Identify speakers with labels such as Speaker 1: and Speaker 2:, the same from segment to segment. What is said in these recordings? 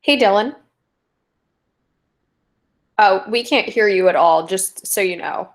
Speaker 1: Hey, Dylan. Oh, we can't hear you at all, just so you know.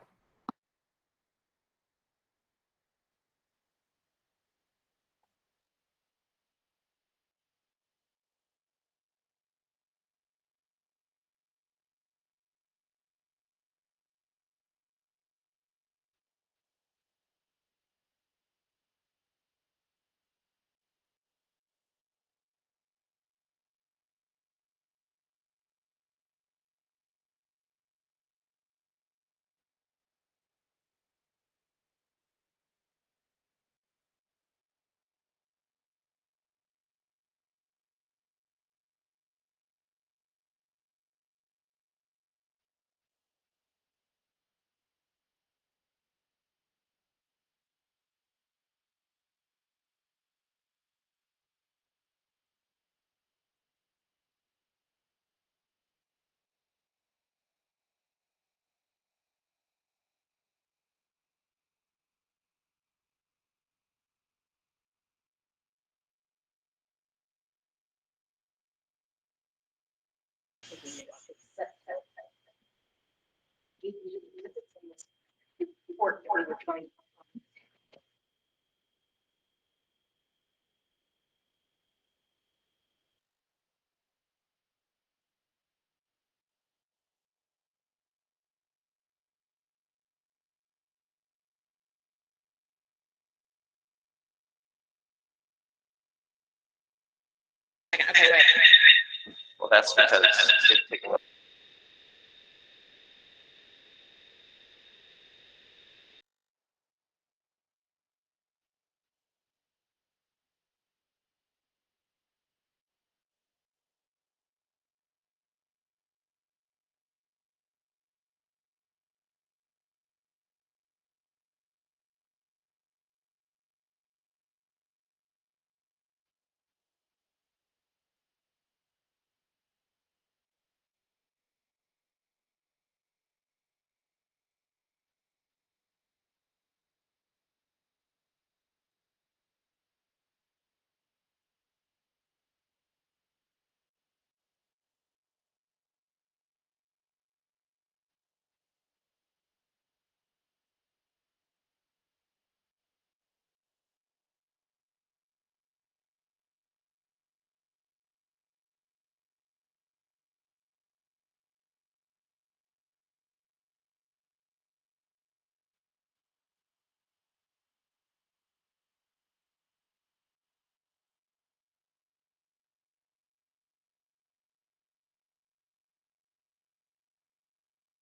Speaker 2: Well, that's because it's taking.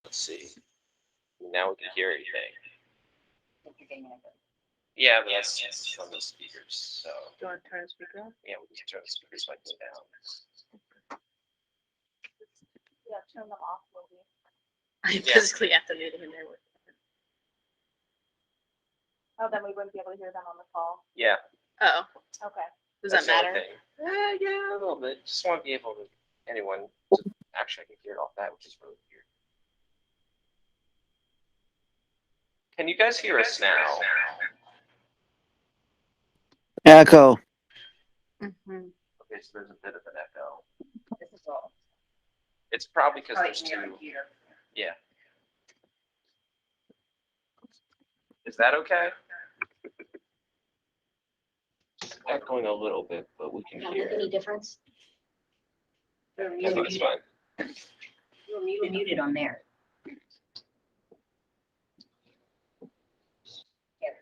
Speaker 2: Let's see. Now we can hear anything. Yeah, but that's from the speakers. So.
Speaker 3: Do you want to turn the speaker on?
Speaker 2: Yeah, we can turn the speakers like down.
Speaker 3: Yeah, turn them off, maybe. I physically have to mute him in there. Oh, then we wouldn't be able to hear them on the call.
Speaker 2: Yeah.
Speaker 3: Oh.
Speaker 1: Okay.
Speaker 3: Does that matter?
Speaker 2: Yeah, a little bit. Just want to be able to anyone to actually I can hear it off that, which is really weird. Can you guys hear us now?
Speaker 4: Echo.
Speaker 3: Mm-hmm.
Speaker 2: Okay, so there's a bit of an echo.
Speaker 3: This is all.
Speaker 2: It's probably because there's two. Yeah. Is that okay? Echoing a little bit, but we can hear.
Speaker 5: Any difference?
Speaker 2: I think it's fine.
Speaker 5: You're muted on there. Yeah,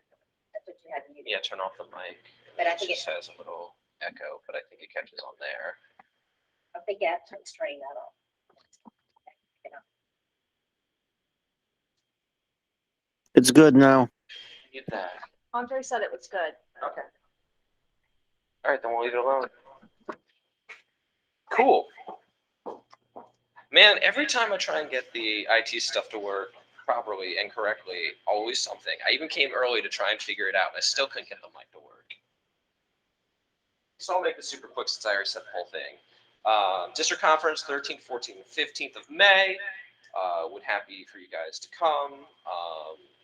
Speaker 5: that's what you had to mute.
Speaker 2: Yeah, turn off the mic.
Speaker 5: But I think
Speaker 2: it just has a little echo, but I think it catches on there.
Speaker 5: I think yeah, let's turn that off.
Speaker 4: It's good now.
Speaker 2: Get that.
Speaker 3: Andre said it was good.
Speaker 2: Okay. All right, then we'll leave it alone. Cool. Man, every time I try and get the IT stuff to work properly and correctly, always something. I even came early to try and figure it out, and I still couldn't get the mic to work. So I'll make this super quick since I already said the whole thing. District Conference, 13th, 14th, 15th of May. Would happy for you guys to come.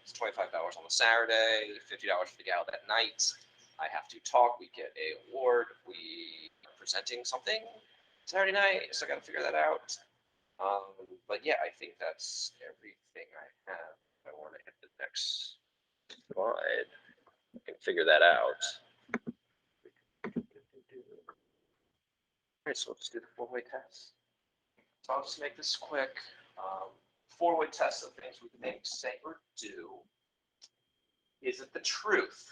Speaker 2: It's $25 on the Saturday, $50 for the gala that night. I have to talk. We get a award. We are presenting something. Saturday night, so I got to figure that out. But yeah, I think that's everything I have. I want to hit the next slide. I can figure that out. All right, so let's do the four-way test. So I'll just make this quick. Four-way test of things we think, say, or do. Is it the truth?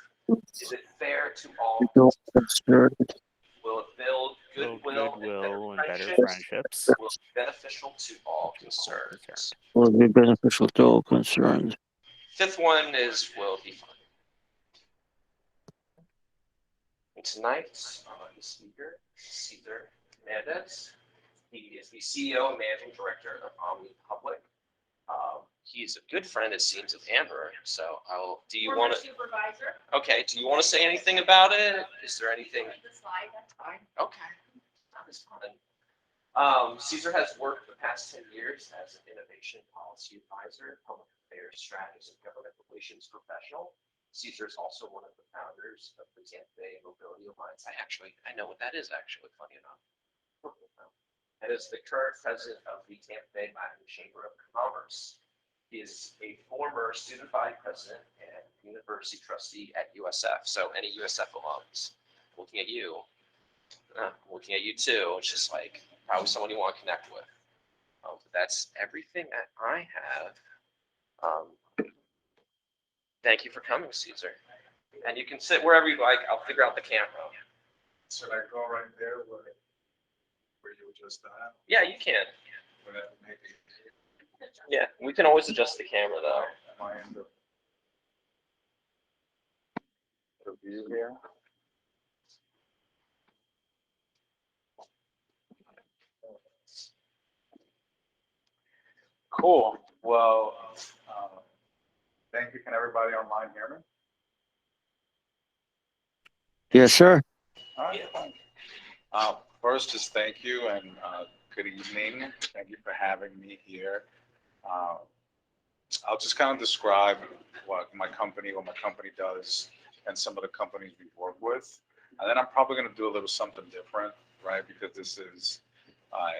Speaker 2: Is it fair to all? Will it build goodwill and better friendships? Will it be beneficial to all concerned?
Speaker 4: Will be beneficial to all concerned.
Speaker 2: Fifth one is will it be fun? And tonight, the speaker, Cesar Hernandez. He is the CEO and Managing Director of Omni Public. He's a good friend, it seems, of Amber. So do you want to?
Speaker 3: Supervisor.
Speaker 2: Okay, do you want to say anything about it? Is there anything?
Speaker 3: The slide, that's fine.
Speaker 2: Okay, that is fun. Cesar has worked the past 10 years as an innovation policy advisor, public affairs strategist, and government relations professional. Cesar is also one of the founders of the Tampa Bay Mobility Alliance. I know what that is, actually, funny enough. And is the current president of the Tampa Bay Mobility Chamber of Commerce. He is a former student body president and university trustee at USF. So any USF alums, looking at you too. It's just like probably someone you want to connect with. That's everything that I have. Thank you for coming, Cesar. And you can sit wherever you like. I'll figure out the camera.
Speaker 6: Should I go right there where you were just at?
Speaker 2: Yeah, you can.
Speaker 6: Whatever, maybe.
Speaker 2: Yeah, we can always adjust the camera though.
Speaker 6: My end of the view here. Cool. Well, thank you. Can everybody online hear me?
Speaker 4: Yes, sir.
Speaker 6: All right. First, just thank you and good evening. Thank you for having me here. I'll just kind of describe what my company does and some of the companies we work with. And then I'm probably going to do a little something different, right? Because this is a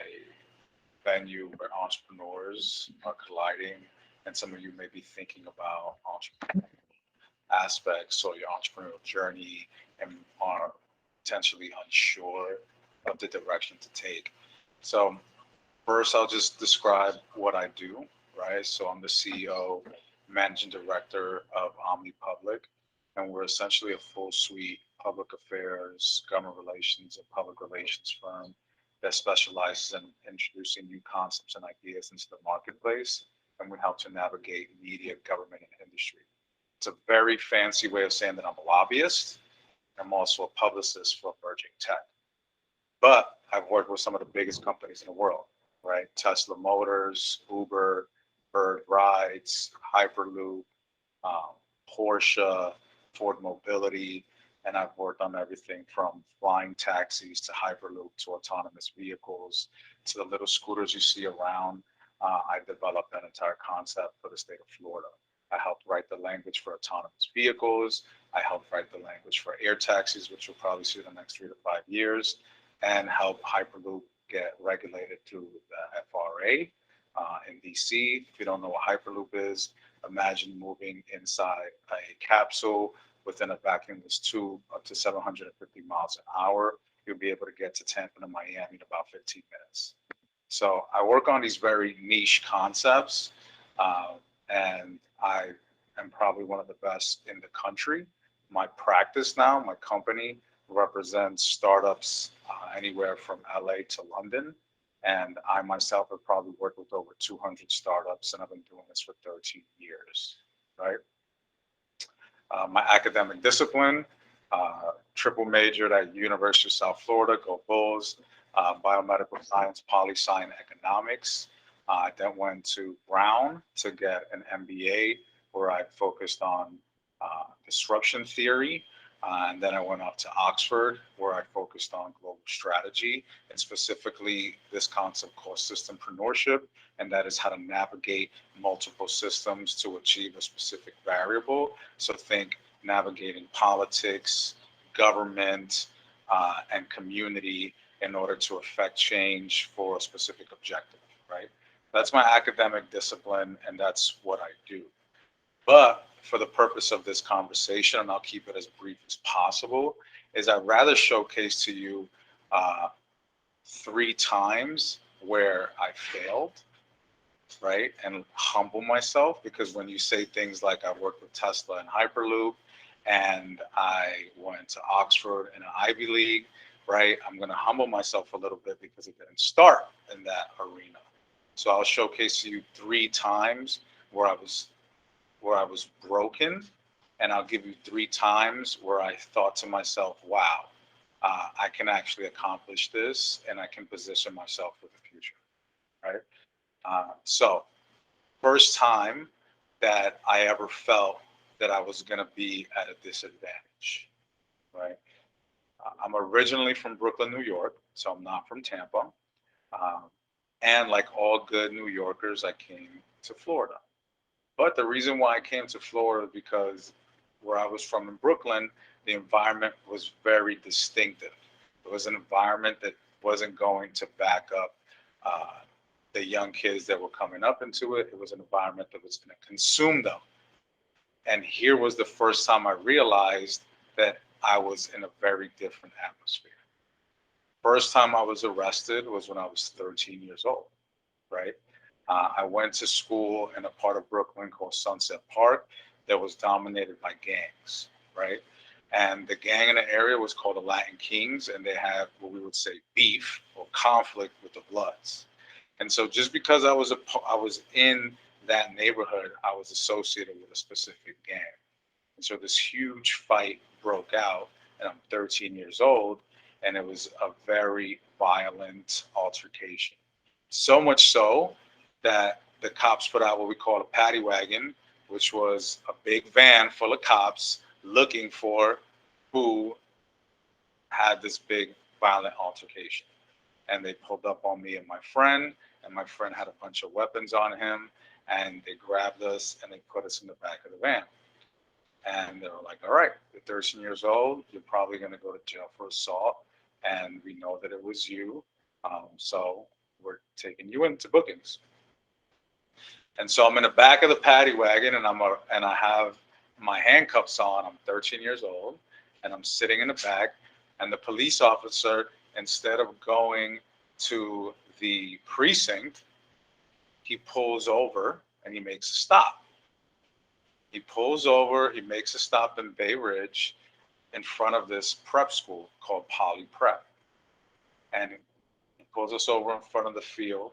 Speaker 6: venue where entrepreneurs are colliding and some of you may be thinking about entrepreneurial aspects or your entrepreneurial journey and are potentially unsure of the direction to take. So first, I'll just describe what I do, right? So I'm the CEO, Managing Director of Omni Public, and we're essentially a full suite public affairs, government relations, and public relations firm that specializes in introducing new concepts and ideas into the marketplace, and we help to navigate media, government, and industry. It's a very fancy way of saying that I'm a lobbyist. I'm also a publicist for emerging tech. But I've worked with some of the biggest companies in the world, right? Tesla Motors, Uber, Bird Rides, Hyperloop, Porsche, Ford Mobility, and I've worked on everything from flying taxis to Hyperloop to autonomous vehicles to the little scooters you see around. I developed that entire concept for the state of Florida. I helped write the language for autonomous vehicles. I helped write the language for air taxis, which you'll probably see in the next 3 to 5 years, and help Hyperloop get regulated through the FRA in DC. If you don't know what Hyperloop is, imagine moving inside a capsule within a vacuumless tube up to 750 miles an hour. You'll be able to get to Tampa and Miami in about 15 minutes. So I work on these very niche concepts, and I am probably one of the best in the country. My practice now, my company, represents startups anywhere from LA to London. And I myself have probably worked with over 200 startups, and I've been doing this for 13 years, right? My academic discipline, triple majored at University of South Florida, go Bulls, biomedical science, poli-sci, and economics. I then went to Brown to get an MBA where I focused on disruption theory. And then I went up to Oxford where I focused on global strategy and specifically this concept called systempreneurship. And that is how to navigate multiple systems to achieve a specific variable. So think navigating politics, government, and community in order to affect change for a specific objective, right? That's my academic discipline, and that's what I do. But for the purpose of this conversation, and I'll keep it as brief as possible, is I'd rather showcase to you 3 times where I failed, right? And humble myself, because when you say things like I worked with Tesla and Hyperloop, and I went to Oxford in an Ivy League, right? I'm going to humble myself a little bit because it didn't start in that arena. So I'll showcase to you 3 times where I was broken, and I'll give you 3 times where I thought to myself, wow, I can actually accomplish this, and I can position myself for the future, right? So first time that I ever felt that I was going to be at a disadvantage, right? I'm originally from Brooklyn, New York, so I'm not from Tampa. And like all good New Yorkers, I came to Florida. But the reason why I came to Florida, because where I was from in Brooklyn, the environment was very distinctive. It was an environment that wasn't going to back up the young kids that were coming up into it. It was an environment that was going to consume them. And here was the first time I realized that I was in a very different atmosphere. First time I was arrested was when I was 13 years old, right? I went to school in a part of Brooklyn called Sunset Park that was dominated by gangs, right? And the gang in the area was called the Latin Kings, and they had what we would say beef or conflict with the Bloods. And so just because I was in that neighborhood, I was associated with a specific gang. And so this huge fight broke out, and I'm 13 years old, and it was a very violent altercation. So much so that the cops put out what we call a paddy wagon, which was a big van full of cops looking for who had this big violent altercation. And they pulled up on me and my friend had a bunch of weapons on him, and they grabbed us and they put us in the back of the van. And they were like, all right, you're 13 years old, you're probably going to go to jail for assault, and we know that it was you, so we're taking you into bookings. And so I'm in the back of the paddy wagon, and I have my handcuffs on. I'm 13 years old, and I'm sitting in the back, and the police officer, instead of going to the precinct, he pulls over and he makes a stop. He pulls over, he makes a stop in Bay Ridge in front of this prep school called Poly Prep. And he pulls us over in front of the field,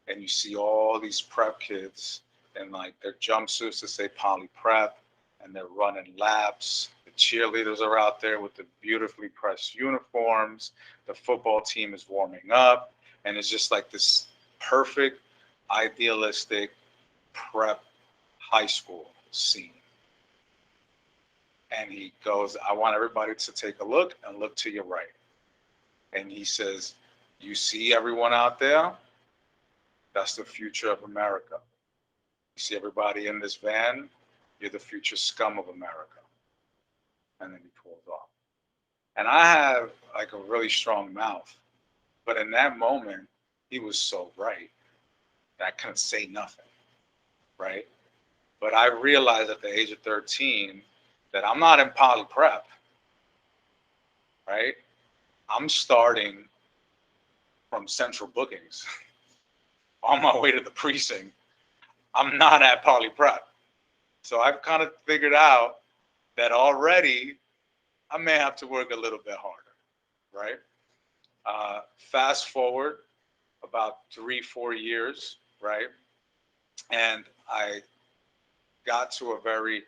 Speaker 6: and you see all these prep kids in like their jumpsuits that say Poly Prep, and they're running laps. The cheerleaders are out there with the beautifully pressed uniforms. The football team is warming up, and it's just like this perfect, idealistic prep high school scene. And he goes, I want everybody to take a look and look to your right. And he says, you see everyone out there? That's the future of America. You see everybody in this van? You're the future scum of America. And then he pulls off. And I have like a really strong mouth. But in that moment, he was so right that I couldn't say nothing, right? But I realized at the age of 13 that I'm not in Poly Prep, right? I'm starting from Central Bookings on my way to the precinct. I'm not at Poly Prep. So I've kind of figured out that already I may have to work a little bit harder, right? Fast forward about 3-4 years, right? And I got to a very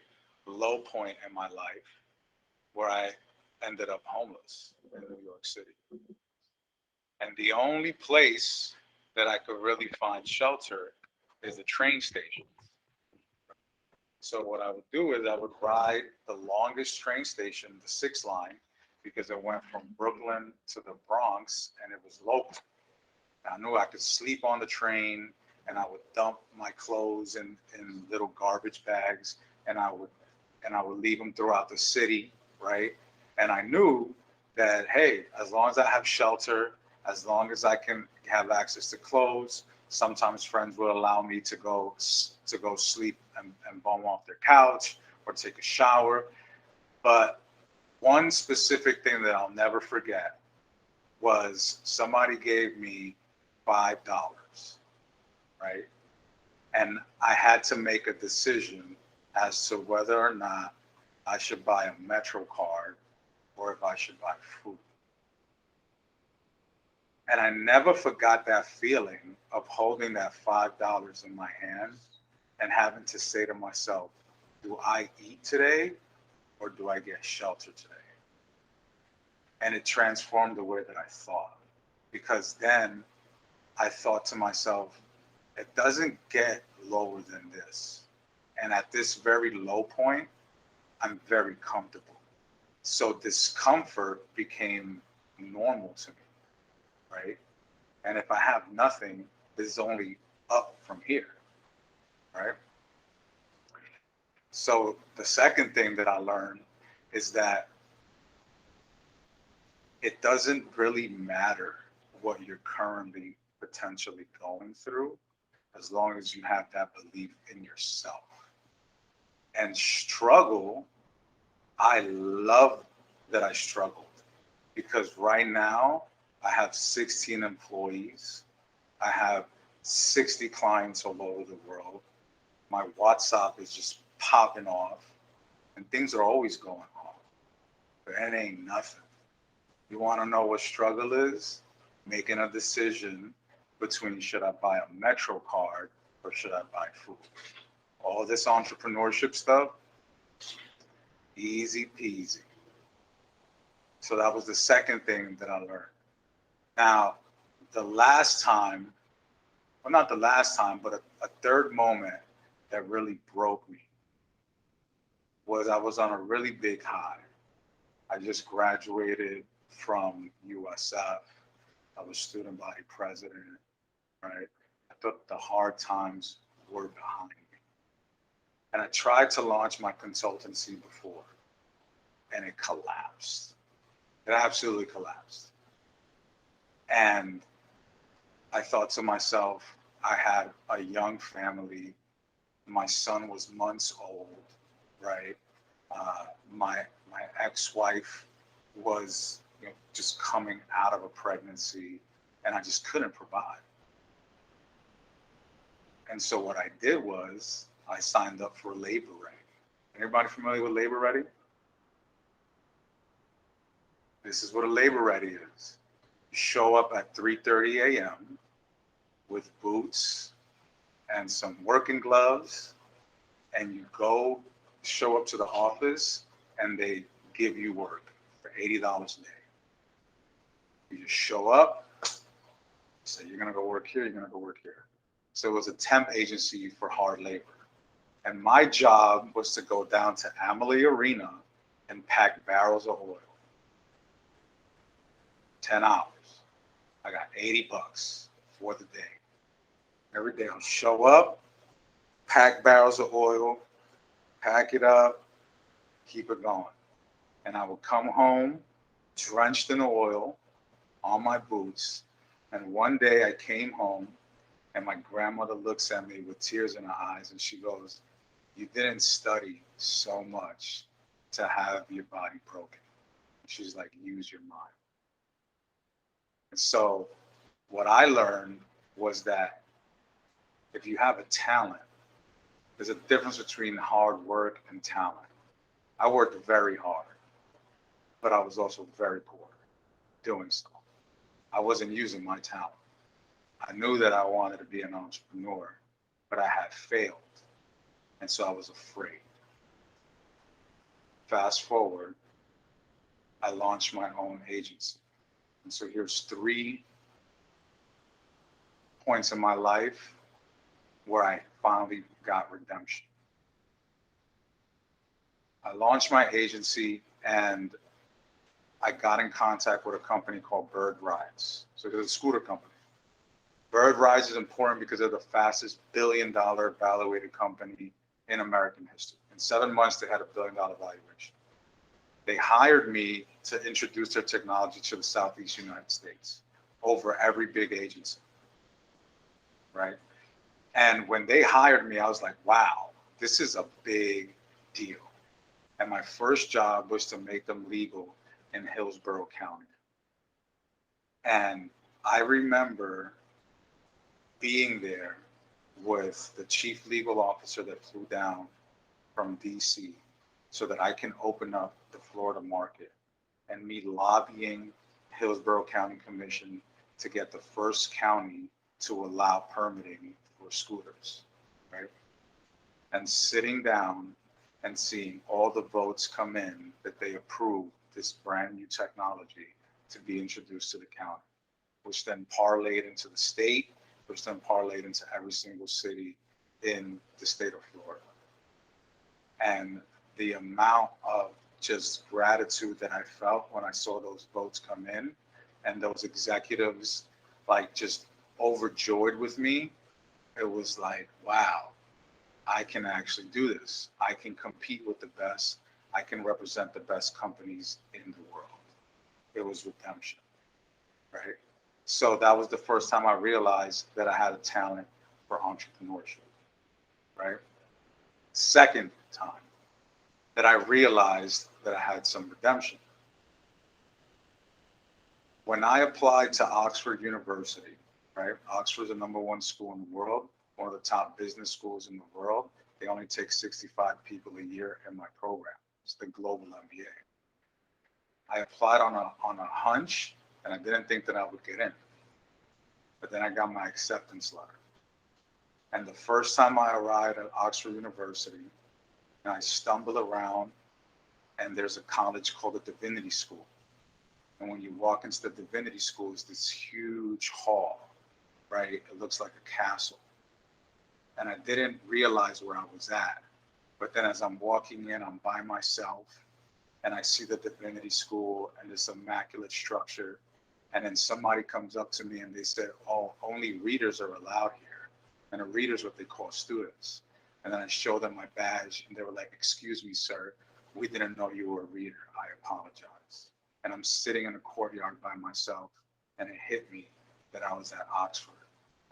Speaker 6: low point in my life where I ended up homeless in New York City. And the only place that I could really find shelter is the train station. So what I would do is I would ride the longest train station, the 6 line, because it went from Brooklyn to the Bronx, and it was local. I knew I could sleep on the train, and I would dump my clothes in little garbage bags, and I would leave them throughout the city, right? And I knew that, hey, as long as I have shelter as long as I can have access to clothes. Sometimes friends will allow me to go sleep and bum off their couch or take a shower. But one specific thing that I'll never forget was somebody gave me $5, right? And I had to make a decision as to whether or not I should buy a Metro card or if I should buy food. And I never forgot that feeling of holding that $5 in my hand and having to say to myself, do I eat today or do I get shelter today? And it transformed the way that I thought, because then I thought to myself, it doesn't get lower than this. And at this very low point, I'm very comfortable. So discomfort became normal to me, right? And if I have nothing, this is only up from here, right? So the second thing that I learned is that it doesn't really matter what you're currently potentially going through, as long as you have that belief in yourself. And struggle, I love that I struggled, because right now I have 16 employees. I have 60 clients all over the world. My WhatsApp is just popping off and things are always going on, but it ain't nothing. You want to know what struggle is? Making a decision between should I buy a Metro card or should I buy food? All this entrepreneurship stuff, easy peasy. So that was the second thing that I learned. Now, the last time, well, not the last time, but a third moment that really broke me was I was on a really big high. I just graduated from USF. I was student body president, right? I thought the hard times were behind me. And I tried to launch my consultancy before, and it collapsed. It absolutely collapsed. And I thought to myself, I had a young family. My son was months old, right? My ex-wife was, just coming out of a pregnancy, and I just couldn't provide. And so what I did was I signed up for Labor Ready. Anybody familiar with Labor Ready? This is what a Labor Ready is. You show up at 3:30 a.m. with boots and some working gloves, and you go show up to the office, and they give you work for $80 a day. You just show up, say you're gonna go work here, you're gonna go work here. So it was a temp agency for hard labor. And my job was to go down to Amalie Arena and pack barrels of oil. 10 hours. I got $80 for the day. Every day I'll show up, pack barrels of oil, pack it up, keep it going. And I would come home drenched in oil on my boots. And one day I came home and my grandmother looks at me with tears in her eyes and she goes, "You didn't study so much to have your body broken." She's like, "Use your mind." And so what I learned was that if you have a talent, there's a difference between hard work and talent. I worked very hard, but I was also very poor doing so. I wasn't using my talent. I knew that I wanted to be an entrepreneur, but I had failed. And so I was afraid. Fast forward, I launched my own agency. And so here's 3 points in my life where I finally got redemption. I launched my agency and I got in contact with a company called Bird Rides. So it's a scooter company. Bird Rides is important because they're the fastest billion-dollar valuated company in American history. In 7 months, they had $1 billion valuation. They hired me to introduce their technology to the Southeast United States. over every big agency, right? And when they hired me, I was like, wow, this is a big deal. And my first job was to make them legal in Hillsborough County. And I remember being there with the chief legal officer that flew down from DC so that I can open up the Florida market, and me lobbying Hillsborough County Commission to get the first county to allow permitting for scooters, right? And sitting down and seeing all the votes come in that they approved this brand new technology to be introduced to the county, which then parlayed into the state, which then parlayed into every single city in the state of Florida. And the amount of just gratitude that I felt when I saw those votes come in and those executives like just overjoyed with me, it was like, wow, I can actually do this. I can compete with the best. I can represent the best companies in the world. It was redemption, right? So that was the first time I realized that I had a talent for entrepreneurship, right? Second time that I realized that I had some redemption. When I applied to Oxford University, right? Oxford's the #1 school in the world, one of the top business schools in the world. They only take 65 people a year in my program. It's the global MBA. I applied on a hunch, and I didn't think that I would get in. But then I got my acceptance letter. And the first time I arrived at Oxford University, and I stumbled around, and there's a college called the Divinity School. And when you walk into the Divinity School, it's this huge hall, right? It looks like a castle. And I didn't realize where I was at. But then as I'm walking in, I'm by myself, and I see the Divinity School and this immaculate structure. And then somebody comes up to me and they said, oh, only readers are allowed here. And a reader is what they call students. And then I show them my badge, and they were like, excuse me, sir, we didn't know you were a reader. I apologize. And I'm sitting in a courtyard by myself, and it hit me that I was at Oxford.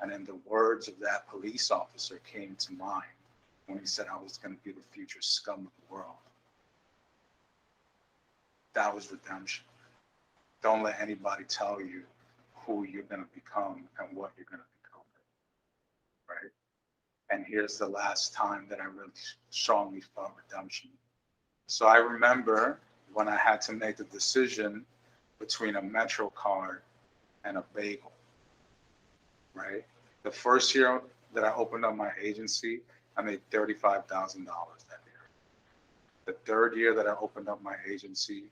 Speaker 6: And then the words of that police officer came to mind when he said I was going to be the future scum of the world. That was redemption. Don't let anybody tell you who you're going to become and what you're going to become, right? And here's the last time that I really strongly felt redemption. So I remember when I had to make the decision between a Metro card and a bagel, right? The first year that I opened up my agency, I made $35,000 that year. The third year that I opened up my agency,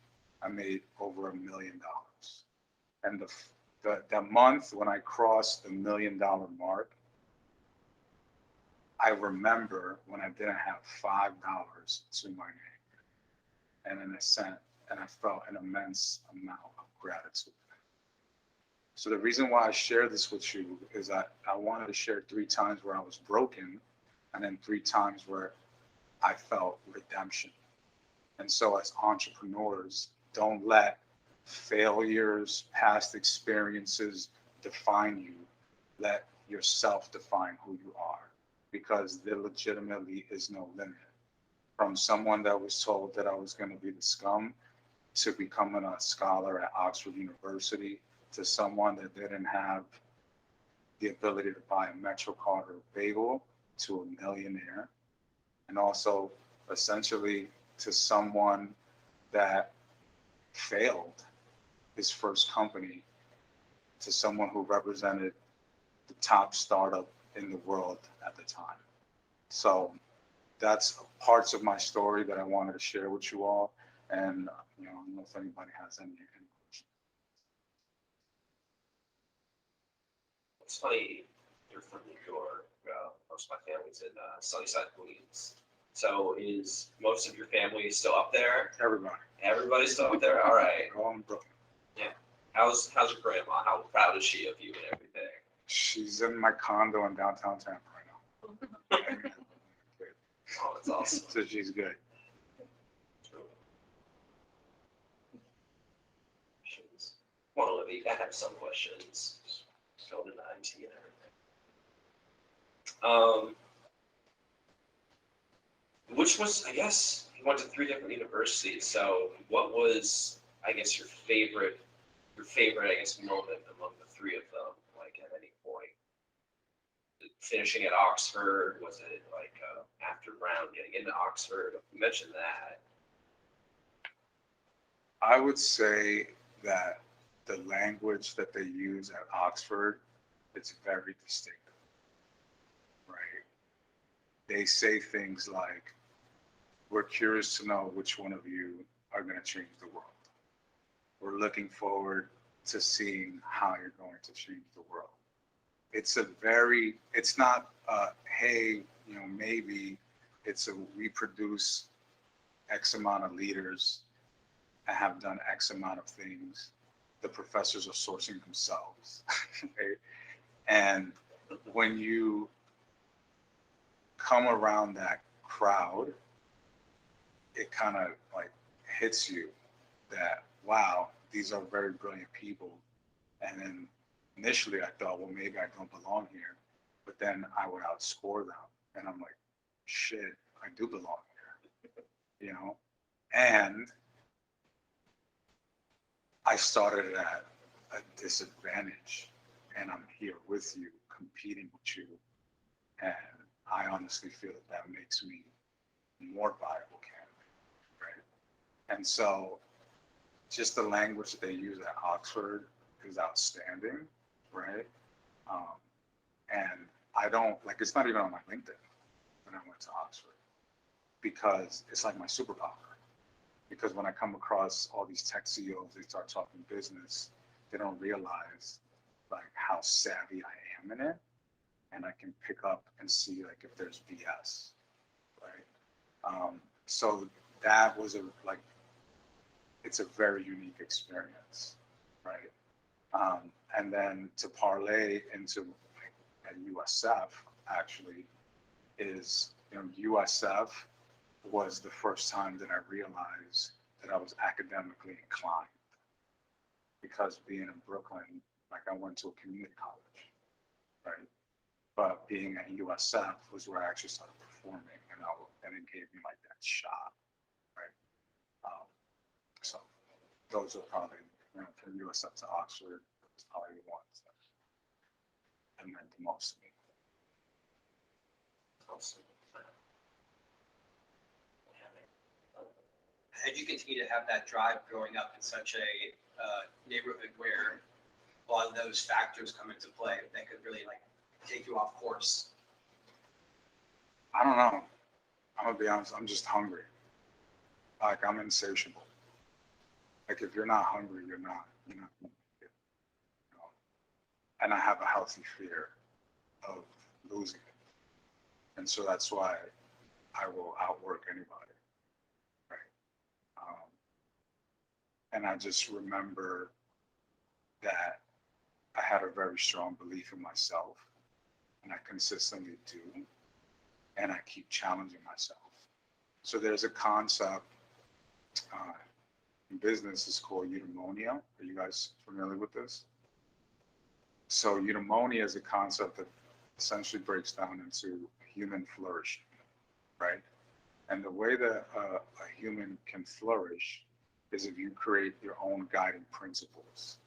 Speaker 6: I made over $1 million. And the month when I crossed the $1 million mark, I remember when I didn't have $5 to my name and in a cent, and I felt an immense amount of gratitude. So the reason why I share this with you is I wanted to share 3 times where I was broken, and then 3 times where I felt redemption. And so as entrepreneurs, don't let failures, past experiences define you. Let yourself define who you are, because there legitimately is no limit. From someone that was told that I was going to be the scum, to becoming a scholar at Oxford University, to someone that didn't have the ability to buy a Metro card or a bagel, to a millionaire, and also essentially to someone that failed his first company, to someone who represented the top startup in the world at the time. So that's parts of my story that I wanted to share with you all. And I don't know if anybody has any questions.
Speaker 2: It's funny, you're from New York. Most of my family's in Sunnyside, Queens. So is most of your family still up there?
Speaker 6: Everybody.
Speaker 2: Everybody's still up there? All right.
Speaker 6: All in Brooklyn.
Speaker 2: How's your grandma? How proud is she of you and everything?
Speaker 6: She's in my condo in downtown Tampa right now.
Speaker 2: Oh, that's awesome.
Speaker 6: So she's good.
Speaker 2: Well, Olivia, I have some questions. Going into IT and everything. Which was, I guess, you went to 3 different universities. So, what was, I guess, your favorite, I guess, moment among the 3 of them? Like at any point, finishing at Oxford, was it like after Brown getting into Oxford? You mentioned that.
Speaker 6: I would say that the language that they use at Oxford, it's very distinctive, right? They say things like, we're curious to know which one of you are going to change the world. We're looking forward to seeing how you're going to change the world. It's not, hey, maybe. It's we produce X amount of leaders and have done X amount of things. The professors are sourcing themselves. Right? And when you come around that crowd, it kind of like hits you that, wow, these are very brilliant people. And then initially I thought, well, maybe I don't belong here, but then I would outscore them. And I'm like, shit, I do belong here, And I started at a disadvantage, and I'm here with you, competing with you. And I honestly feel that makes me more viable candidate, right? And so just the language that they use at Oxford is outstanding, right? And I don't, like, it's not even on my LinkedIn when I went to Oxford, because it's like my superpower. Because when I come across all these tech CEOs, they start talking business, they don't realize like how savvy I am in it. And I can pick up and see like if there's BS, right? So that was it's a very unique experience, right? And then to parlay into at USF actually is, USF was the first time that I realized that I was academically inclined, because being in Brooklyn, like I went to a community college, right? But being at USF was where I actually started performing, and it gave me like that shot, right? So those are probably, from USF to Oxford, it's probably the ones that meant the most to me.
Speaker 2: Awesome.
Speaker 7: Had you continue to have that drive growing up in such a neighborhood where a lot of those factors come into play that could really like take you off course?
Speaker 6: I don't know. I'm gonna be honest. I'm just hungry. Like I'm insatiable. Like if you're not hungry, you're not. And I have a healthy fear of losing it, and so that's why I will outwork anybody. Right. And I just remember that I had a very strong belief in myself, and I consistently do, and I keep challenging myself. So there's a concept in business, it's called eudaimonia. Are you guys familiar with this? So eudaimonia is a concept that essentially breaks down into human flourishing, right? And the way that a human can flourish is if you create your own guiding principles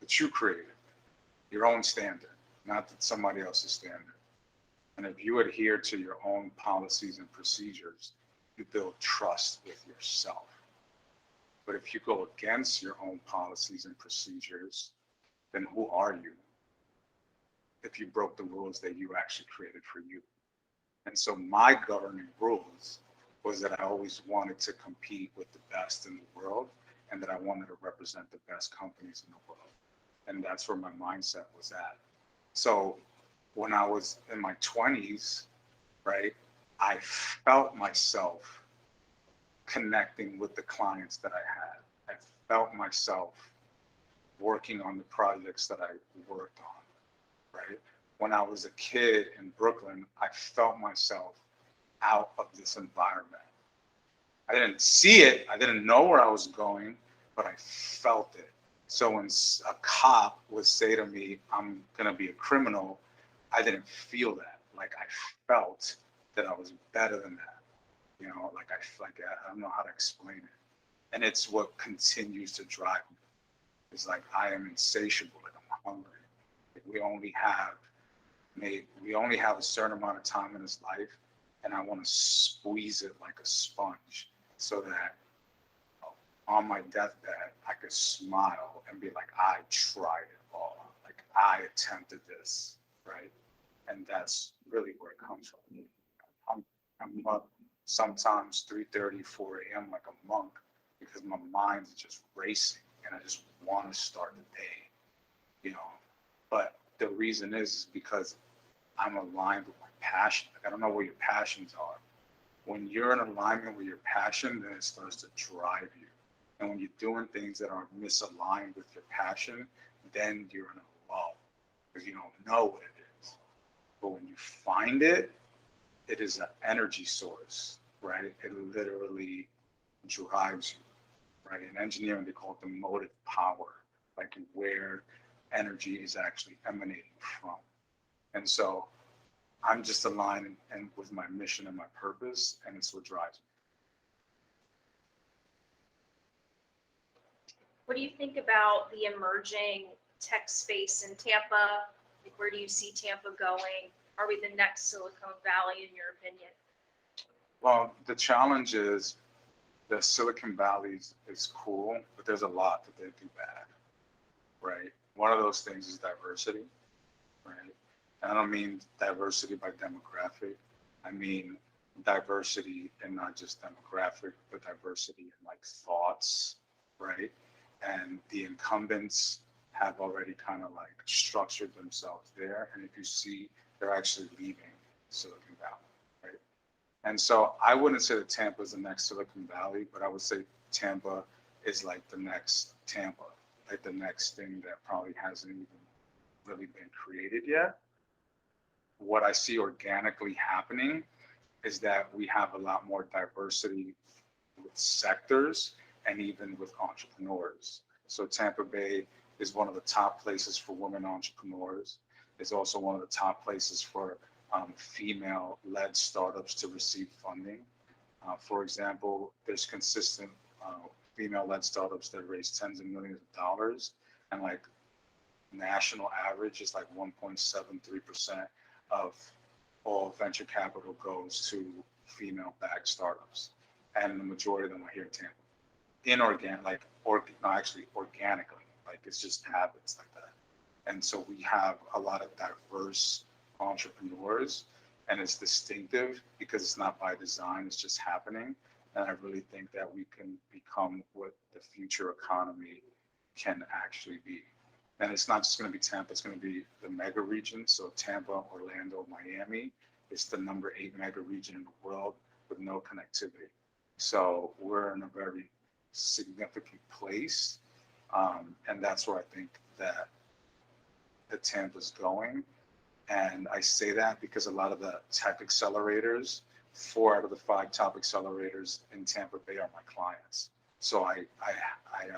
Speaker 6: that you created, your own standard, not that somebody else's standard. And if you adhere to your own policies and procedures, you build trust with yourself. But if you go against your own policies and procedures, then who are you? If you broke the rules that you actually created for you. And so my governing rules was that I always wanted to compete with the best in the world, and that I wanted to represent the best companies in the world. And that's where my mindset was at. So when I was in my 20s, right, I felt myself connecting with the clients that I had. I felt myself working on the projects that I worked on, right? When I was a kid in Brooklyn, I felt myself out of this environment. I didn't see it, I didn't know where I was going, but I felt it. So when a cop would say to me, I'm gonna be a criminal, I didn't feel that. Like I felt that I was better than that. You know, like I don't know how to explain it. And it's what continues to drive me. It's like I am insatiable and I'm hungry. Like we only have a certain amount of time in this life, and I want to squeeze it like a sponge so that on my deathbed I could smile and be like, I tried it all. Like I attempted this, right? And that's really where it comes from. I'm up sometimes 3:30, 4 a.m. like a monk because my mind is just racing and I just want to start the day, you know. But the reason is because I'm aligned with my passion. Like I don't know where your passions are. When you're in alignment with your passion, then it starts to drive you. And when you're doing things that are misaligned with your passion, then you're in a lull because you don't know what it is. But when you find it, it is an energy source, right? It literally drives you, right? In engineering, they call it the motive power, like where energy is actually emanating from. And so I'm just aligned and with my mission and my purpose, and it's what drives me.
Speaker 3: What do you think about the emerging tech space in Tampa? Like, where do you see Tampa going? Are we the next Silicon Valley, in your opinion?
Speaker 6: Well, the challenge is the Silicon Valley is cool, but there's a lot that they do bad, right? One of those things is diversity, right? And I don't mean diversity by demographic. I mean diversity in not just demographic, but diversity in like thoughts, right? And the incumbents have already kind of like structured themselves there. And if you see, they're actually leaving Silicon Valley, right? And so I wouldn't say that Tampa is the next Silicon Valley, but I would say Tampa is like the next Tampa, like the next thing that probably hasn't even really been created yet. What I see organically happening is that we have a lot more diversity with sectors and even with entrepreneurs. So Tampa Bay is one of the top places for women entrepreneurs. It's also one of the top places for female-led startups to receive funding. For example, there's consistent female-led startups that raise tens of millions of dollars, and like national average is like 1.73% of all venture capital goes to female-backed startups, and the majority of them are here in Tampa. Inorganic, organically, like it's just habits like that. And so we have a lot of diverse entrepreneurs, and it's distinctive because it's not by design, it's just happening. And I really think that we can become what the future economy can actually be. And it's not just going to be Tampa, it's going to be the mega region. So Tampa, Orlando, Miami, it's the number 8 mega region in the world with no connectivity. So we're in a very significant place. And that's where I think that the Tampa's going. And I say that because a lot of the tech accelerators, 4 out of the 5 top accelerators in Tampa Bay are my clients. So I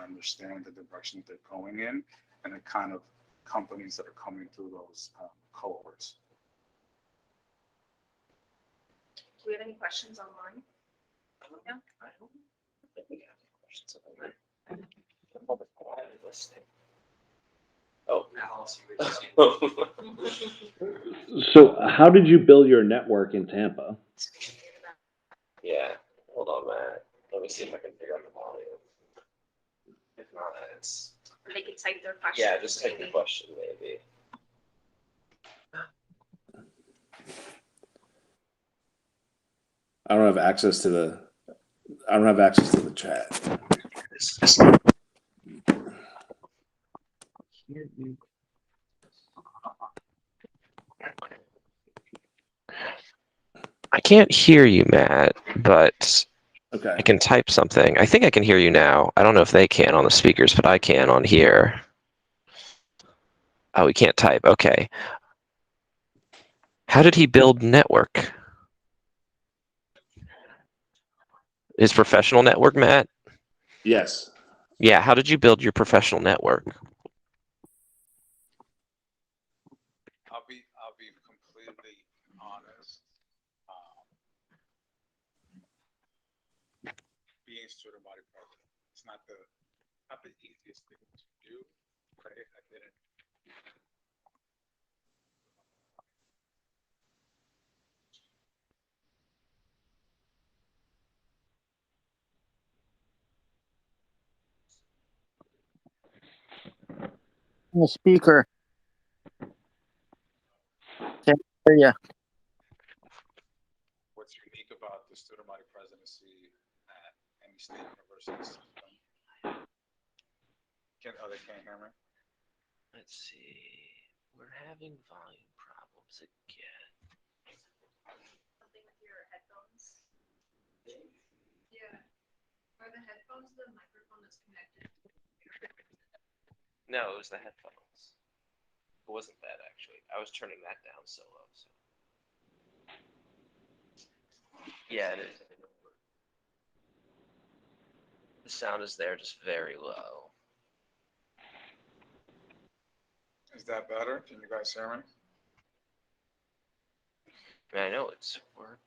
Speaker 6: understand the direction that they're going in and the kind of companies that are coming through those cohorts.
Speaker 3: Do we have any questions online? No?
Speaker 2: I don't think we have any questions online. Oh.
Speaker 8: So how did you build your network in Tampa?
Speaker 2: Yeah, hold on, Matt. Let me see if I can figure out the volume. If not, it's
Speaker 3: Or they could type their question.
Speaker 2: yeah, just take the
Speaker 3: maybe.
Speaker 2: question maybe.
Speaker 8: I don't have access to the chat.
Speaker 2: I can't hear you, Matt, but
Speaker 8: Okay.
Speaker 2: I can type something. I think I can hear you now. I don't know if they can on the speakers, but I can on here. Oh, we can't type. Okay. How did he build network? His professional network, Matt?
Speaker 8: Yes.
Speaker 9: Yeah, how did you build your professional network?
Speaker 6: I'll be completely honest. Being student body president, it's not the easiest thing to do, right? I didn't.
Speaker 4: The speaker. Can't hear ya.
Speaker 6: What's unique about the student body presidency at any state university system? They can't hear me?
Speaker 9: Let's see. We're having volume problems again.
Speaker 3: Something with your headphones? Yeah. Are the headphones the microphone that's connected?
Speaker 9: No, it was the headphones. It wasn't that actually. I was turning that down so low. So. Yeah, it is. The sound is there, just very low.
Speaker 6: Is that better? Can you guys hear me?
Speaker 9: I mean, I know it's working.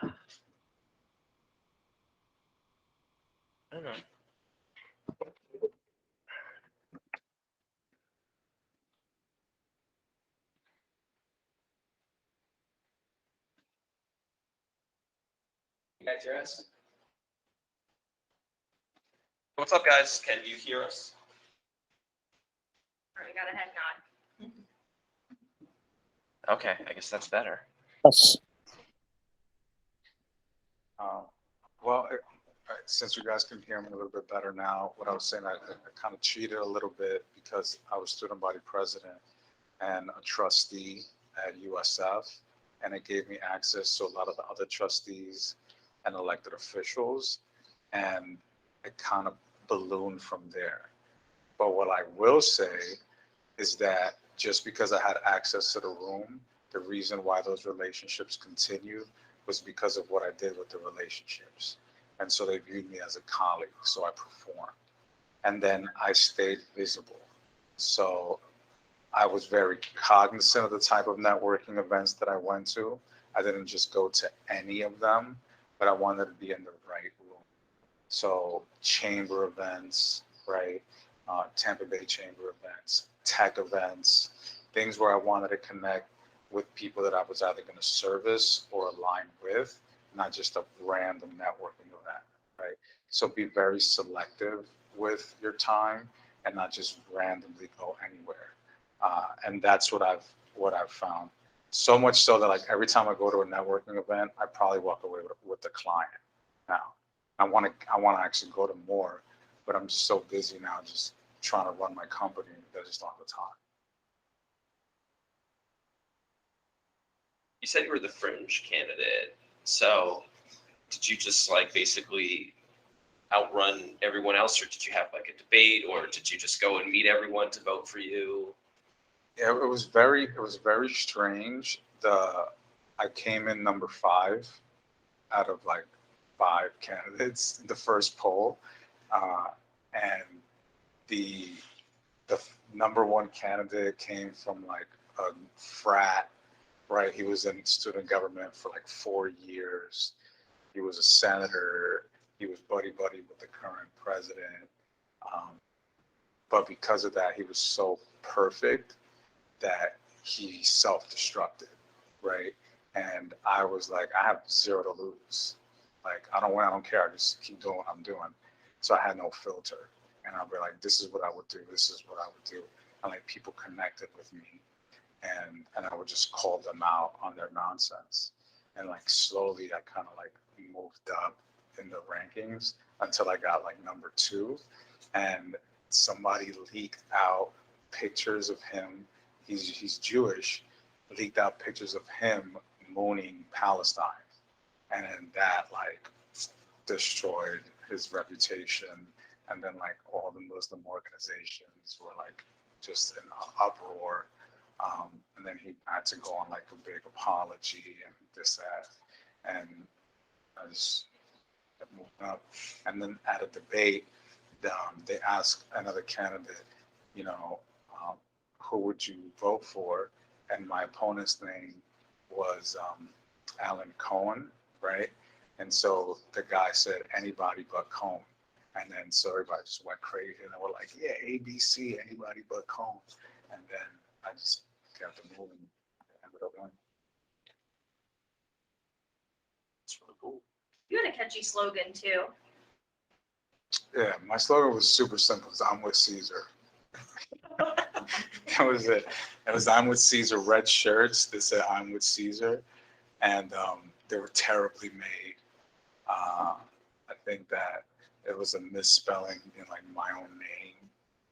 Speaker 9: I don't know.
Speaker 2: You guys hear us? What's up, guys? Can you hear us?
Speaker 3: All right, got a head nod.
Speaker 9: Okay, I guess that's better.
Speaker 4: Yes.
Speaker 6: Well, since you guys can hear me a little bit better now, what I was saying, I kind of cheated a little bit because I was student body president and a trustee at USF, and it gave me access to a lot of the other trustees and elected officials, and it kind of ballooned from there. But what I will say is that just because I had access to the room, the reason why those relationships continued was because of what I did with the relationships. And so they viewed me as a colleague, so I performed. And then I stayed visible. So I was very cognizant of the type of networking events that I went to. I didn't just go to any of them, but I wanted to be in the right room. So chamber events, right? Tampa Bay chamber events, tech events, things where I wanted to connect with people that I was either going to service or align with, not just a random networking event, right? So be very selective with your time and not just randomly go anywhere. And that's what I've found. So much so that like every time I go to a networking event, I probably walk away with the client. Now, I want to actually go to more, but I'm just so busy now, just trying to run my company that I just don't have the time.
Speaker 2: You said you were the fringe candidate. So did you just like basically outrun everyone else, or did you have like a debate, or did you just go and meet everyone to vote for you?
Speaker 6: Yeah, it was very strange. I came in number 5 out of like 5 candidates in the first poll, and the number 1 candidate came from like a frat, right? He was in student government for like 4 years. He was a senator. He was buddy with the current president. But because of that, he was so perfect that he self-destructed, right? And I was like, I have 0 to lose. Like, I don't win, I don't care. I just keep doing what I'm doing. So I had no filter. And I'll be like, this is what I would do. This is what I would do. And like people connected with me. And I would just call them out on their nonsense. And like slowly I kind of like moved up in the rankings until I got like number 2. And somebody leaked out pictures of him. He's Jewish, leaked out pictures of him mooning Palestine. And then that like destroyed his reputation. And then like all the Muslim organizations were like just in uproar. And then he had to go on like a big apology and this, that. And I just, kept moving up. And then at a debate, they asked another candidate, you know, who would you vote for? And my opponent's name was Alan Cohen, right? And so the guy said anybody but Cohen. And then so everybody just went crazy and they were like, yeah, ABC, anybody but Cohen. And then I just kept moving and ended up winning. It's really cool.
Speaker 3: You had a catchy slogan too.
Speaker 6: Yeah, my slogan was super simple. It's I'm with Cesar. That was it. It was I'm with Cesar red shirts that said I'm with Cesar. And they were terribly made. I think that it was a misspelling in like my own name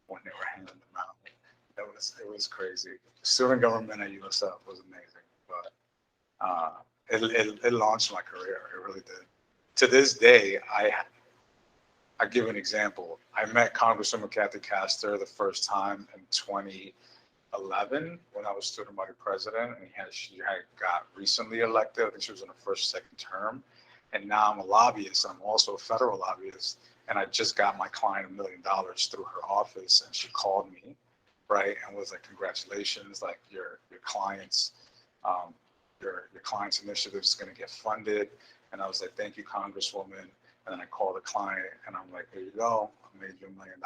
Speaker 6: when they were handing them out. It was crazy. Student government at USF was amazing, but it launched my career. It really did. To this day, I give an example. I met Congresswoman Kathy Castor the first time in 2011 when I was student body president, and she had got recently elected. I think she was in her second term. And now I'm a lobbyist. I'm also a federal lobbyist. And I just got my client $1 million through her office. And she called me, right, and was like, congratulations, like your client's initiative is going to get funded. And I was like, thank you, Congresswoman. And then I called the client and I'm like, here you go. I made you $1 million.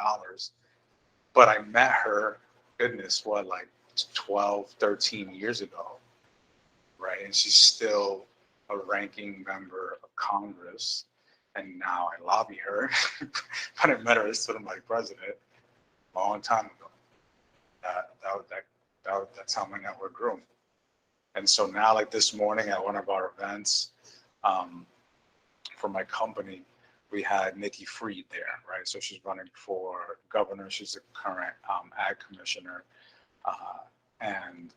Speaker 6: But I met her, goodness, what, like 12, 13 years ago, right? And she's still a ranking member of Congress. And now I lobby her. But I met her as student body president a long time ago. That's how my network grew. And so now, like this morning at one of our events for my company, we had Nikki Fried there, right? So she's running for governor. She's the current ag commissioner. And,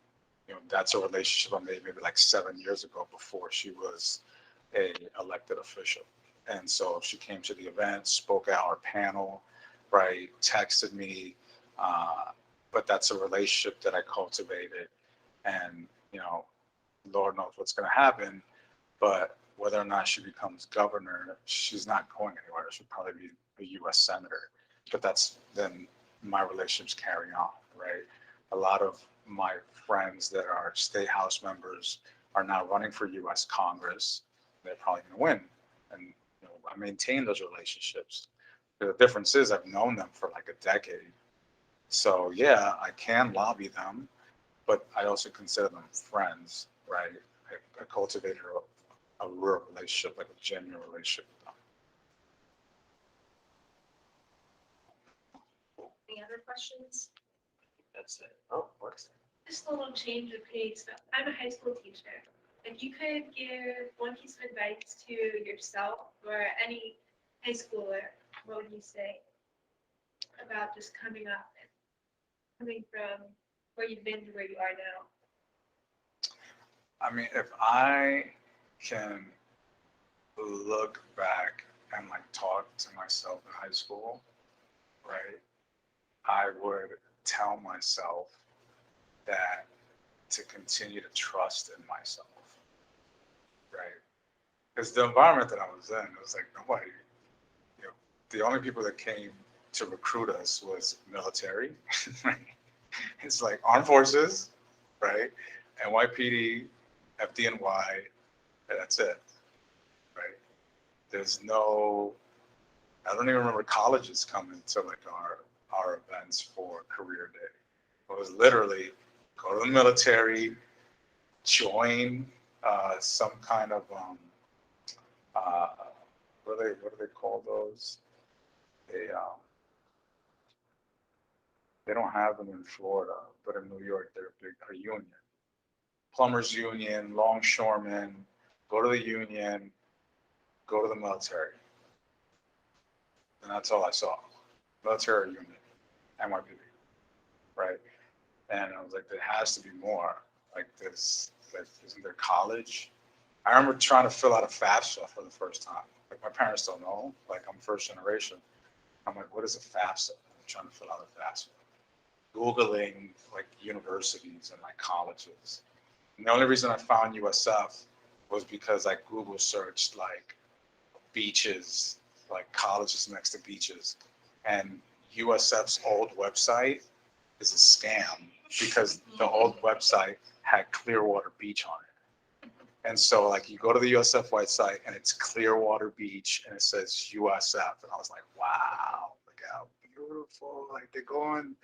Speaker 6: you know, that's a relationship I made maybe like 7 years ago before she was a elected official. And so she came to the event, spoke at our panel, right? Texted me. But that's a relationship that I cultivated. And, you know, Lord knows what's going to happen. But whether or not she becomes governor, she's not going anywhere. She'll probably be a U.S. senator. But that's then my relationships carry on, right? A lot of my friends that are state house members are now running for U.S. Congress. They're probably going to win. And you know, I maintain those relationships. The difference is I've known them for like a decade. So yeah, I can lobby them, but I also consider them friends, right? I cultivated a real relationship, like a genuine relationship with them.
Speaker 3: Any other questions?
Speaker 9: That's it. Oh, what's that?
Speaker 10: Just a little change of pace. I'm a high school teacher. If you could give one piece of advice to yourself or any high schooler, what would you say about just coming up and coming from where you've been to where you are now?
Speaker 6: I mean, if I can look back and like talk to myself in high school, right, I would tell myself that to continue to trust in myself, right? Because the environment that I was in, it was like nobody, you know, the only people that came to recruit us was military, right? It's like armed forces, right? NYPD, FDNY, and that's it, right? There's no, I don't even remember colleges coming to like our events for career day. It was literally go to the military, join some kind of what do they call those? They don't have them in Florida, but in New York they're big, a union. Plumbers union, longshoremen, go to the union, go to the military. And that's all I saw. Military union, NYPD, right? And I was like, there has to be more. Like this, like, isn't there college? I remember trying to fill out a FAFSA for the first time. Like my parents don't know, like I'm first generation. I'm like, what is a FAFSA? I'm trying to fill out a FAFSA. Googling like universities and like colleges. And the only reason I found USF was because I Google searched like beaches, like colleges next to beaches. And USF's old website is a scam because the old website had Clearwater Beach on it. And so like you go to the USF website and it's Clearwater Beach and it says USF. And I was like, wow, look how beautiful. Like they're going,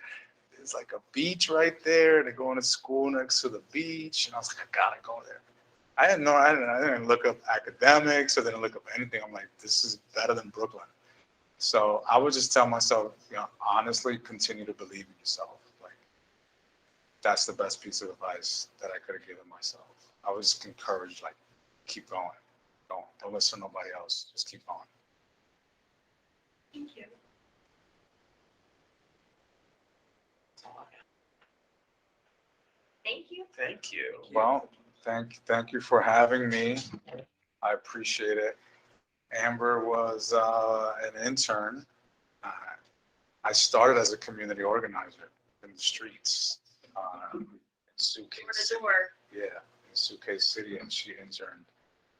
Speaker 6: there's like a beach right there. They're going to school next to the beach. And I was like, I gotta go there. I didn't look up academics or didn't look up anything. I'm like, this is better than Brooklyn. So I would just tell myself, honestly, continue to believe in yourself. Like that's the best piece of advice that I could have given myself. I was just encouraged, like, keep going. Don't listen to nobody else. Just keep going.
Speaker 10: Thank you.
Speaker 3: Thank you.
Speaker 2: Thank you.
Speaker 6: Well, thank you for having me. I appreciate it. Amber was an intern. I started as a community organizer in the streets in Suitcase
Speaker 3: Door to
Speaker 6: City.
Speaker 3: door.
Speaker 6: Yeah, in Suitcase City, and she interned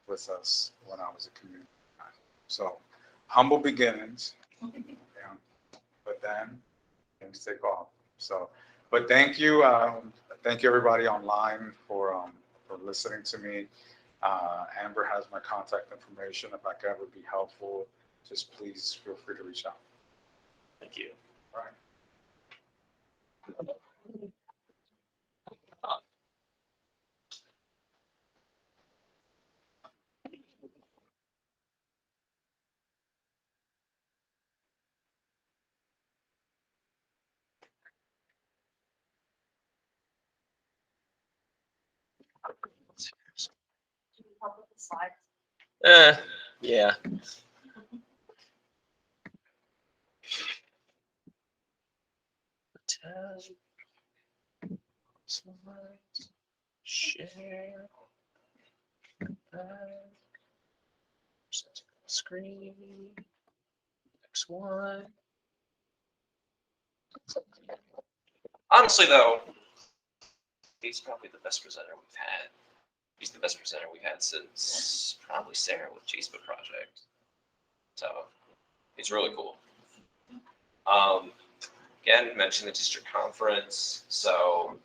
Speaker 6: with us when I was a community organizer. So humble beginnings, but then things take off. So, but thank you everybody online for listening to me. Amber has my contact information. If I could ever be helpful, just please feel free to reach out.
Speaker 2: Thank you.
Speaker 6: All right.
Speaker 5: Help with the slides.
Speaker 2: Yeah. Share. Screen. Next one. Honestly, though, he's probably the best presenter we've had. He's the best presenter we've had since probably Sarah with Facebook Project. So he's really cool. Again, mentioned the district conference. So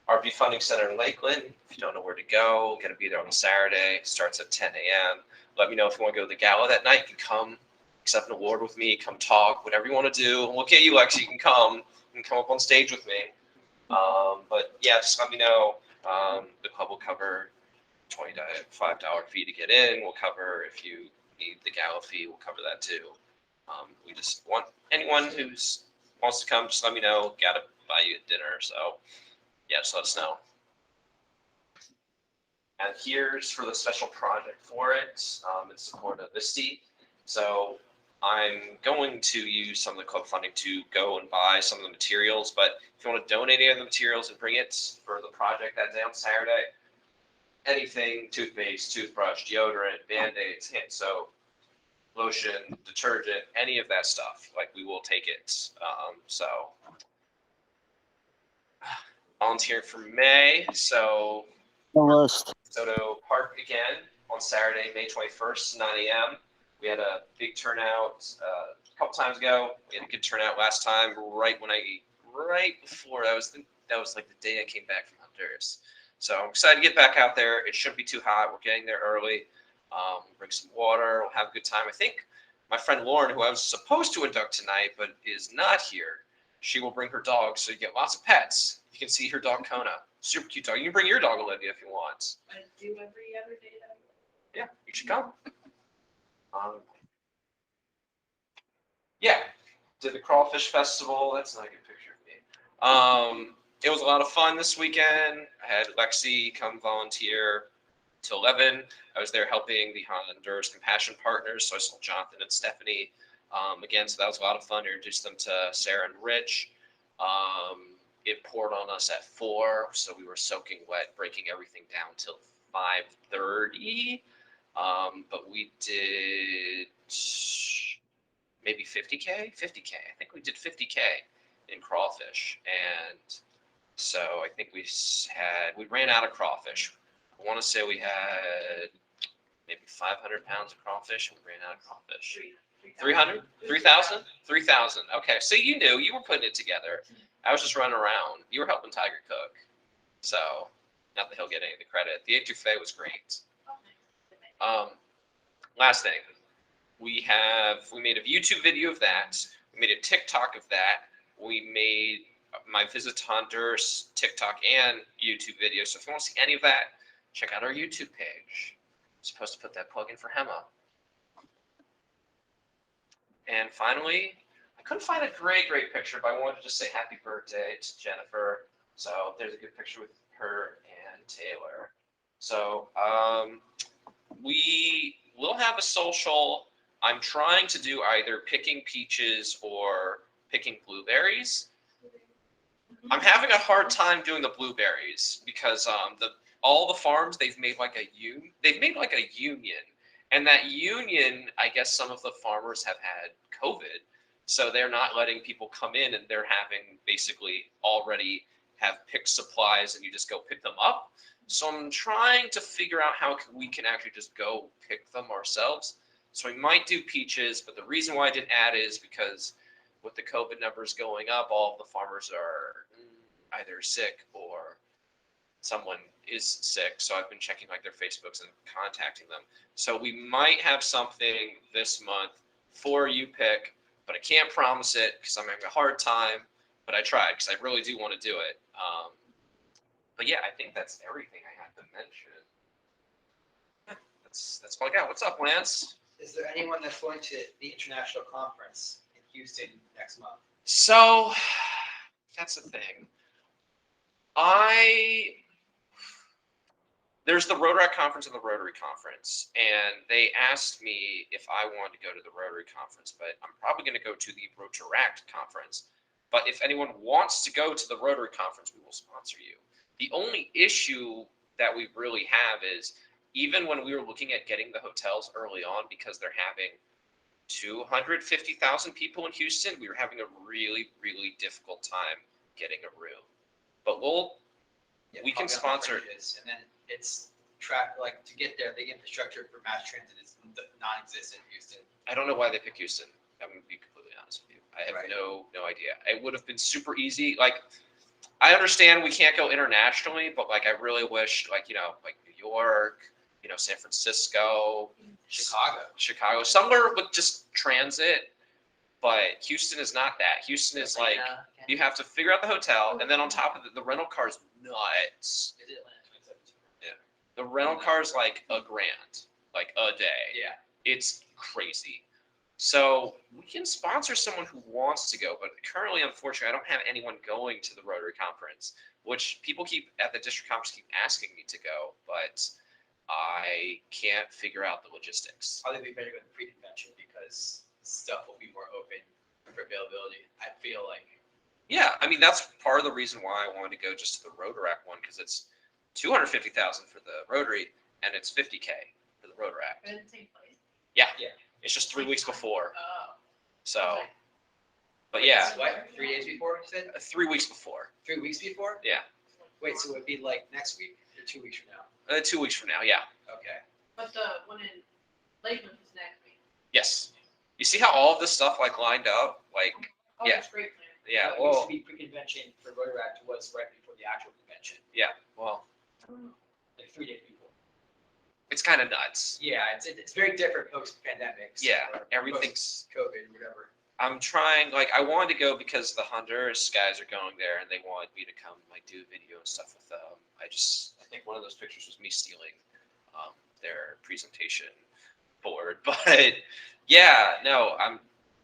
Speaker 2: RP Funding Center in Lakeland. If you don't know where to go, gonna be there on Saturday. Starts at 10 a.m. Let me know if you want to go to the gala that night. You can come, accept an award with me, come talk, whatever you want to do. Look at you, Lexi. You can come. You can come up on stage with me. But yeah, just let me know. The club will cover $25 fee to get in. We'll cover if you need the gala fee. We'll cover that too. We just want anyone who's wants to come. Just let me know. Gotta buy you a dinner. So yeah, just let us know. And here's for the special project for it in support of VISTI. So I'm going to use some of the club funding to go and buy some of the materials, but if you want to donate any of the materials and bring it for the project that day on Saturday, anything, toothpaste, toothbrush, deodorant, Band-Aids, hand soap, lotion, detergent, any of that stuff, like we will take it. So volunteering for May. So
Speaker 4: The list.
Speaker 2: Soto Park again on Saturday, May 21st, 9 a.m. We had a big turnout a couple times ago. We had a good turnout last time, right before that was like the day I came back from Honduras. So I'm excited to get back out there. It shouldn't be too hot. We're getting there early. Bring some water. We'll have a good time. I think my friend Lauren, who I was supposed to induct tonight but is not here, she will bring her dog. So you get lots of pets. You can see her dog Kona. Super cute dog. You can bring your dog Olivia if you want.
Speaker 10: I do every other day.
Speaker 2: Yeah, you should come. Yeah, did the Crawfish Festival. That's not a good picture of me. It was a lot of fun this weekend. I had Lexi come volunteer till 11. I was there helping the Honduras Compassion Partners, so I saw Jonathan and Stephanie again, so that was a lot of fun. I introduced them to Sarah and Rich. It poured on us at 4, so we were soaking wet, breaking everything down till 5:30. But we did maybe 50K. I think we did 50K in crawfish, and so I think we ran out of crawfish. I want to say we had maybe 500 pounds of crawfish, and we ran out of crawfish. 300? 3,000? 3,000. Okay, so you knew, you were putting it together. I was just running around. You were helping Tiger cook. So, not that he'll get any of the credit. The etouffee was great. Last thing, we made a YouTube video of that. We made a TikTok of that. We made my Visit to Honduras TikTok and YouTube video. So if you want to see any of that, check out our YouTube page. I'm supposed to put that plug in for Hema. And finally, I couldn't find a great picture, but I wanted to just say happy birthday to Jennifer. So there's a good picture with her and Taylor. So we will have a social. I'm trying to do either picking peaches or picking blueberries. I'm having a hard time doing the blueberries because all the farms they've made like a union, and that union, I guess some of the farmers have had COVID, so they're not letting people come in, and they're having basically already have picked supplies, and you just go pick them up. So I'm trying to figure out how we can actually just go pick them ourselves. So we might do peaches, but the reason why I didn't add is because with the COVID numbers going up, all of the farmers are either sick or someone is sick. So I've been checking like their Facebooks and contacting them. So we might have something this month for you pick, but I can't promise it because I'm having a hard time. But I tried because I really do want to do it. But yeah, I think that's everything I have to mention. That's all I got. What's up, Lance?
Speaker 7: Is there anyone that's going to the international conference in Houston next month?
Speaker 2: So that's the thing. There's the Rotaract conference and the Rotary conference, and they asked me if I wanted to go to the Rotary conference, but I'm probably going to go to the Rotaract conference. But if anyone wants to go to the Rotary conference, we will sponsor you. The only issue that we really have is even when we were looking at getting the hotels early on, because they're having 250,000 people in Houston, we were having a really difficult time getting a room. But we can sponsor it.
Speaker 7: And then it's like to get there, the infrastructure for mass transit is non-existent in Houston.
Speaker 2: I don't know why they pick Houston. I'm going to be completely honest with you. I have
Speaker 7: Right.
Speaker 2: no idea. It would have been super easy. Like, I understand we can't go internationally, but like I really wish, like, you know, like New York, you know, San Francisco, Chicago, somewhere with just transit. But Houston is not that. Houston is like you have to figure out the hotel, and then on top of it, the rental car is nuts. Yeah, the rental car is like $1,000, like a day.
Speaker 7: Yeah.
Speaker 2: It's crazy. So we can sponsor someone who wants to go, but currently, unfortunately, I don't have anyone going to the Rotary Conference, which people at the district conference keep asking me to go, but I can't figure out the logistics.
Speaker 7: Probably be better with the pre-convention because stuff will be more open for availability. I feel like.
Speaker 2: Yeah, I mean, that's part of the reason why I wanted to go just to the Rotaract one, because it's $250,000 for the Rotary, and it's $50K for the Rotaract.
Speaker 10: But in the same place.
Speaker 2: Yeah.
Speaker 7: Yeah.
Speaker 2: It's just 3 weeks before.
Speaker 10: Oh.
Speaker 2: So, but yeah,
Speaker 7: What? 3 days before, you said?
Speaker 2: 3 weeks before.
Speaker 7: 3 weeks before?
Speaker 2: Yeah.
Speaker 7: Wait, so it would be like next week or 2 weeks from now?
Speaker 2: 2 weeks from now, yeah.
Speaker 7: Okay.
Speaker 10: But the one in Lakeland is next week.
Speaker 2: Yes. You see how all of this stuff like lined up? Like,
Speaker 10: Oh,
Speaker 2: Yeah.
Speaker 10: that's great plan.
Speaker 2: yeah,
Speaker 7: It used
Speaker 2: well,
Speaker 7: to be pre-convention for Rotaract was right before the actual convention,
Speaker 2: yeah, well,
Speaker 7: like 3 days before.
Speaker 2: it's kind of nuts.
Speaker 7: Yeah, it's very different post-pandemic.
Speaker 2: Yeah, everything's,
Speaker 7: COVID, whatever.
Speaker 2: I'm trying, like, I wanted to go because the Honduras guys are going there and they wanted me to come, like, do video and stuff with them. I think one of those pictures was me stealing their presentation board. But, yeah, no,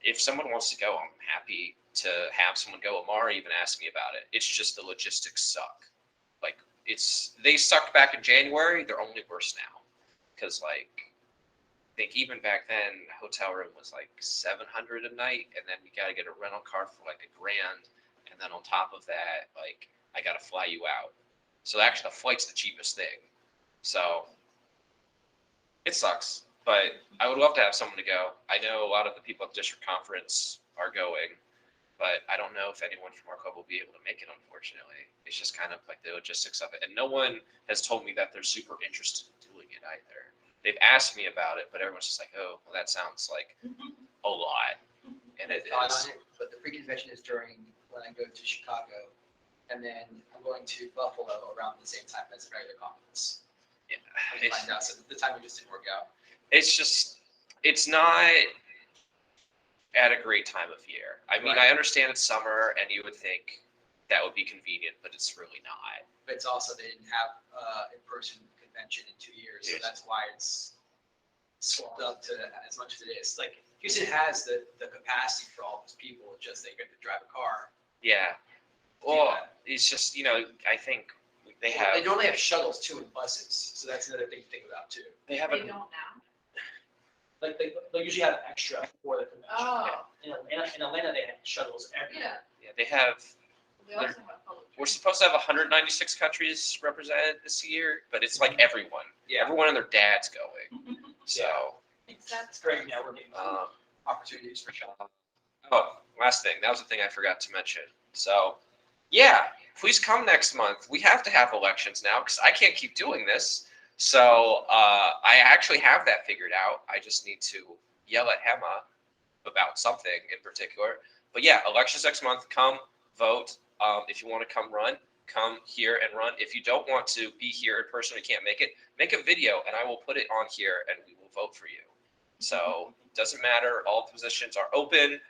Speaker 2: if someone wants to go, I'm happy to have someone go. Amara even asked me about it. It's just the logistics suck. Like, they sucked back in January. They're only worse now. Because, like, I think even back then, the hotel room was like $700 a night, and then you got to get a rental car for like $1,000, and then on top of that, like, I got to fly you out. So actually, the flight's the cheapest thing. So it sucks, but I would love to have someone to go. I know a lot of the people at the district conference are going, but I don't know if anyone from our club will be able to make it, unfortunately. It's just kind of like the logistics of it, and no one has told me that they're super interested in doing it either. they've asked me about it, but everyone's just like, oh, well, that sounds like a lot. And it
Speaker 7: Thought
Speaker 2: is.
Speaker 7: on it, but the pre-convention is during when I go to Chicago, and then I'm going to Buffalo around the same time as the regular conference.
Speaker 2: Yeah,
Speaker 7: I find out, so the timing just didn't work out.
Speaker 2: it's just, it's not at a great time of year. I mean,
Speaker 7: Right.
Speaker 2: I understand it's summer and you would think that would be convenient, but it's really not.
Speaker 7: But it's also, they didn't have in-person convention in 2 years, so
Speaker 2: Yes.
Speaker 7: that's why it's swelled up to as much as it is. Like, Houston has the capacity for all those people, it's just they get to drive a car.
Speaker 2: Yeah. Well, it's just, I think they have,
Speaker 7: They normally have shuttles too and buses, so that's another thing to think about too.
Speaker 2: they have
Speaker 10: They
Speaker 2: a,
Speaker 10: don't now.
Speaker 11: Like they usually have extra for the convention.
Speaker 10: Oh,
Speaker 11: In Atlanta, they had shuttles everywhere.
Speaker 10: yeah.
Speaker 2: they have,
Speaker 10: We also have public.
Speaker 2: we're supposed to have 196 countries represented this year, but it's like everyone.
Speaker 7: Yeah.
Speaker 2: Everyone and their dad's going. So,
Speaker 10: That's
Speaker 11: It's great networking.
Speaker 7: Opportunities for shuttles.
Speaker 2: oh, last thing. That was the thing I forgot to mention. So, yeah, please come next month. We have to have elections now because I can't keep doing this. So I actually have that figured out. I just need to yell at Hema about something in particular. But yeah, elections next month. Come vote. If you want to come run, come here and run. If you don't want to be here in person, you can't make it, make a video and I will put it on here and we will vote for you. So doesn't matter. All positions are open.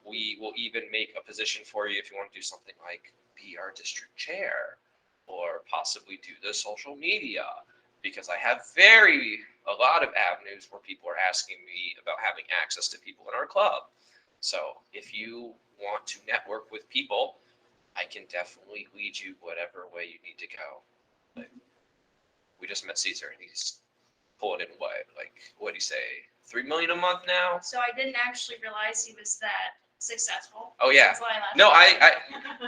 Speaker 2: We will even make a position for you if you want to do something like be our district chair or possibly do the social media, because I have a lot of avenues where people are asking me about having access to people in our club. So if you want to network with people, I can definitely lead you whatever way you need to go. But we just met Cesar and he's pulling in what do you say, 3 million a month now?
Speaker 3: So I didn't actually realize he was that successful.
Speaker 2: Oh yeah.
Speaker 3: That's why I left.
Speaker 2: No,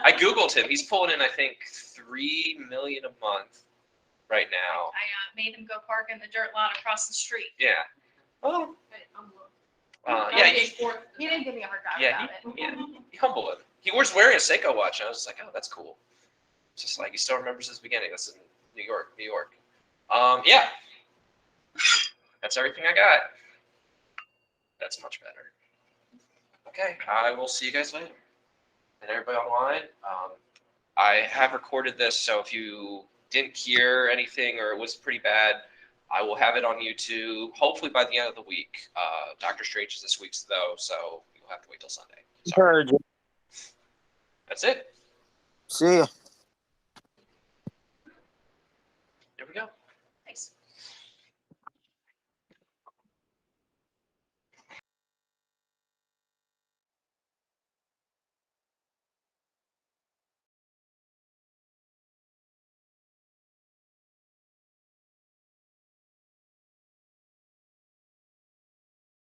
Speaker 2: I Googled him. He's pulling in, I think, 3 million a month right now.
Speaker 3: I made him go park in the dirt lot across the street.
Speaker 2: Yeah. Oh.
Speaker 3: He didn't give me a hard time
Speaker 2: Yeah,
Speaker 3: about it.
Speaker 2: He humbled him. He was wearing a Seiko watch, and I was just like, oh, that's cool. It's just like he still remembers his beginning. That's in New York. Yeah. That's everything I got. That's much better. Okay, I will see you guys later. And everybody online, I have recorded this, so if you didn't hear anything or it was pretty bad, I will have it on YouTube, hopefully by the end of the week. Doctor Strange is this week's, though, so you'll have to wait till Sunday. Sorry.
Speaker 4: Encouraging.
Speaker 2: That's it.
Speaker 4: See ya.